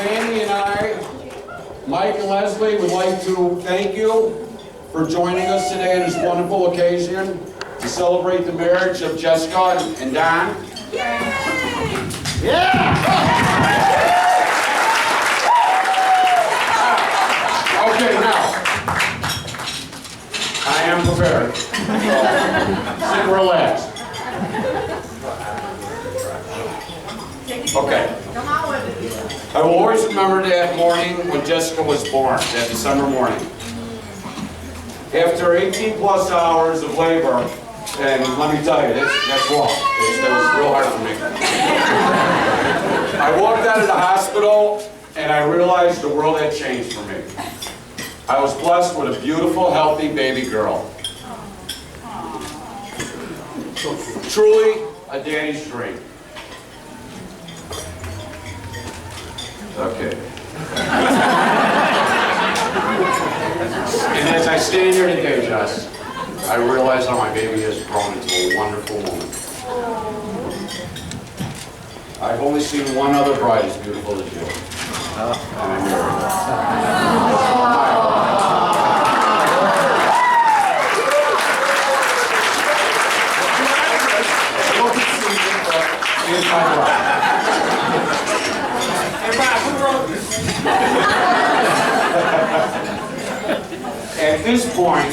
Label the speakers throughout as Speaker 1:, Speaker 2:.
Speaker 1: Sandy and I, Mike and Leslie, would like to thank you for joining us today on this wonderful occasion to celebrate the marriage of Jessica and Don. Yeah! Okay, now, I am prepared. Sit and relax. Okay. I will always remember that morning when Jessica was born, that December morning. After 18 plus hours of labor, and let me tell you, that's wrong. That was real hard for me. I walked out of the hospital and I realized the world had changed for me. I was blessed with a beautiful, healthy baby girl. Truly a daddy's dream. Okay. And as I stand here today, Jess, I realize how my baby has grown into a wonderful woman. I've only seen one other bride as beautiful as you. And I'm married. Here's my bride. At this point,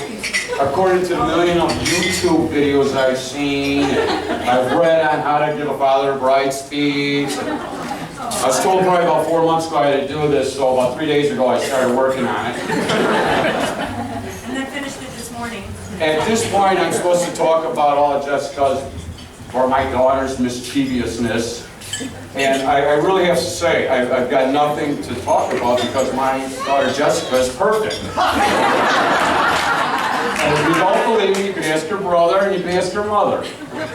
Speaker 1: according to the million of YouTube videos I've seen, I've read on how to give a father a bride speech. I was told probably about 4 months ago I had to do this, so about 3 days ago I started working on it.
Speaker 2: And then finished it this morning.
Speaker 1: At this point, I'm supposed to talk about all of Jessica's, or my daughter's mischievousness. And I really have to say, I've got nothing to talk about because my daughter Jessica is perfect. And if you don't believe me, you can ask your brother and you can ask your mother,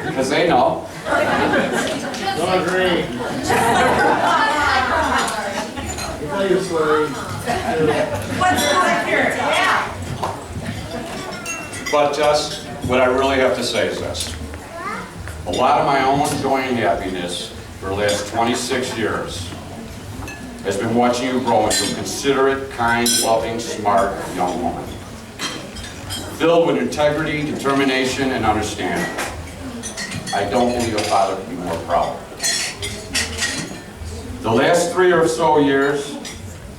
Speaker 1: because they know.
Speaker 3: Don't agree. Tell your story.
Speaker 2: What's not here? Yeah.
Speaker 1: But Jess, what I really have to say is this. A lot of my own joy and happiness for the last 26 years has been watching you grow into a considerate, kind, loving, smart young woman. Filled with integrity, determination, and understanding. I don't believe a father could be more proud. The last 3 or so years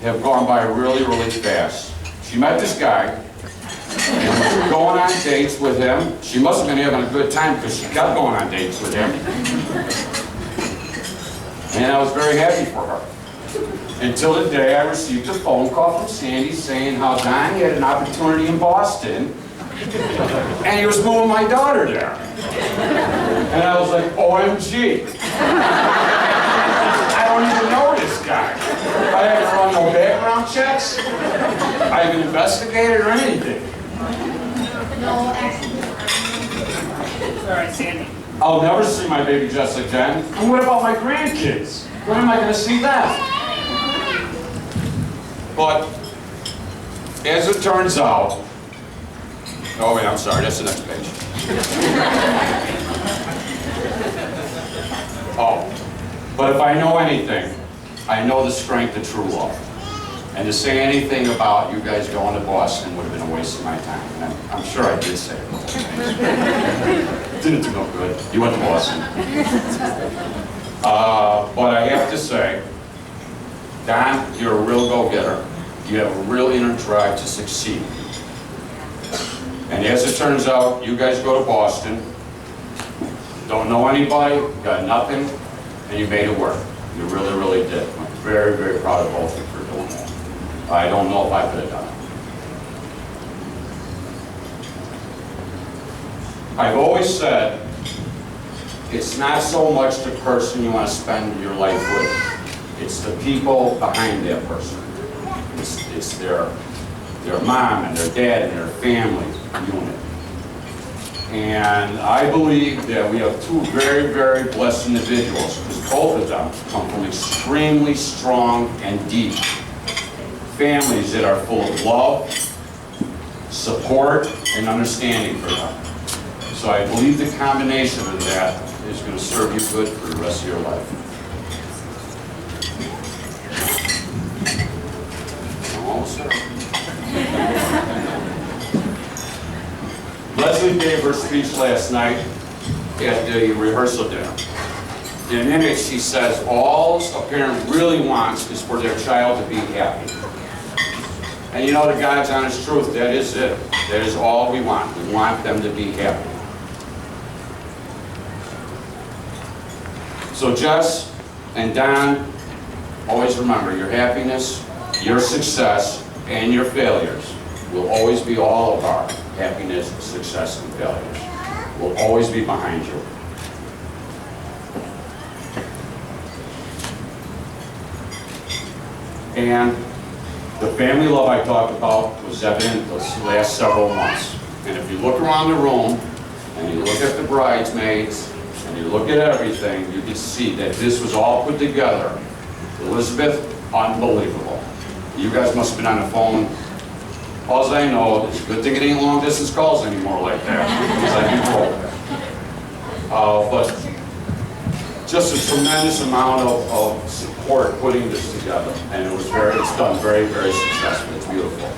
Speaker 1: have gone by really, really fast. She met this guy, and was going on dates with him. She must have been having a good time because she kept going on dates with him. And I was very happy for her. Until the day I received a phone call from Sandy saying how Don had an opportunity in Boston and he was moving my daughter there. And I was like, OMG. I don't even know this guy. I haven't run no background checks. I haven't investigated or anything.
Speaker 2: No, actually.
Speaker 3: Sorry, Sandy.
Speaker 1: I'll never see my baby Jess again. And what about my grandkids? When am I going to see them? But, as it turns out, oh wait, I'm sorry, that's the next page. Oh, but if I know anything, I know the strength of true love. And to say anything about you guys going to Boston would have been a waste of my time. And I'm sure I did say it. Didn't do no good. You went to Boston. But I have to say, Don, you're a real go-getter. You have a real inner drive to succeed. And as it turns out, you guys go to Boston, don't know anybody, got nothing, and you made it work. You really, really did. I'm very, very proud of both of you for doing that. I don't know if I could have done it. I've always said, it's not so much the person you want to spend your life with. It's the people behind that person. It's their mom and their dad and their family unit. And I believe that we have two very, very blessed individuals, because both of them come from extremely strong and deep families that are full of love, support, and understanding for them. So I believe the combination of that is going to serve you good for the rest of your life. Susan gave her speech last night at the rehearsal dinner. And in it, she says, all a parent really wants is for their child to be happy. And you know, the God's honest truth, that is it. That is all we want. We want them to be happy. So Jess and Don, always remember, your happiness, your success, and your failures will always be all of our happiness, success, and failures. We'll always be behind you. And the family love I talked about was evident the last several months. And if you look around the room, and you look at the bridesmaids, and you look at everything, you can see that this was all put together. Elizabeth, unbelievable. You guys must have been on the phone. All I know, it's a good thing it ain't long distance calls anymore like that, because I'd be broke. But just a tremendous amount of support putting this together, and it's done very, very successfully. It's beautiful.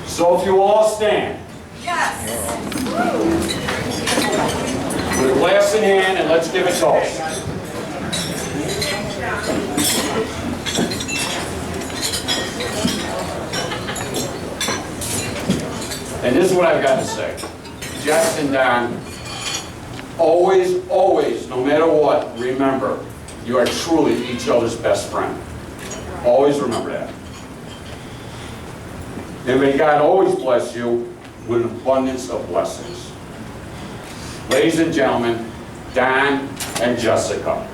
Speaker 1: So if you all stand.
Speaker 2: Yes.
Speaker 1: With a glass in hand, and let's give a toast. And this is what I've got to say. Jess and Don, always, always, no matter what, remember, you are truly each other's best friend. Always remember that. And may God always bless you with an abundance of blessings. Ladies and gentlemen, Don and Jessica.